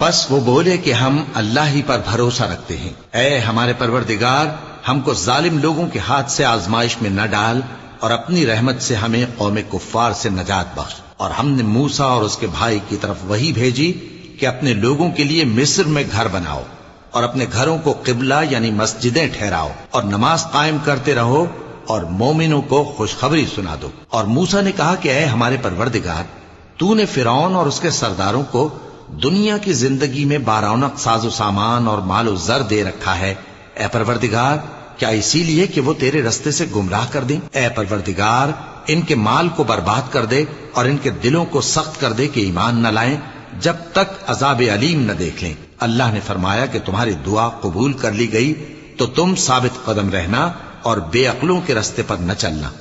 बस वो बोले कि हम अल्लाह ही पर भरोसा रखते हैं। ऐ हमारे परवरदिगार, हमको जालिम लोगों के हाथ से आजमाइश में न डाल और अपनी रहमत से हमें कौम कुफ्फार से नजात बख्श। और हमने मूसा और उसके भाई की तरफ वही भेजी कि अपने लोगों के लिए मिस्र में घर बनाओ और अपने घरों को किबला यानी मस्जिदें ठहराओ और नमाज कायम करते रहो और मोमिनों को खुशखबरी सुना दो। और मूसा ने कहा कि ऐ हमारे परवरदिगार, तूने फिरौन और उसके सरदारों को दुनिया की जिंदगी में बारौनक साजो सामान और मालो जर दे रखा है। ए परवरदिगार, क्या इसीलिए कि वो तेरे रस्ते से गुमराह कर दें? ए परवरदिगार, इनके माल को बर्बाद कर दे और इनके दिलों को सख्त कर दे कि ईमान न लाएं जब तक अजाब अलीम न देख लें। अल्लाह ने फरमाया कि तुम्हारी दुआ कबूल कर ली गई, तो तुम साबित कदम रहना और बेअक्लों के रास्ते पर न चलना।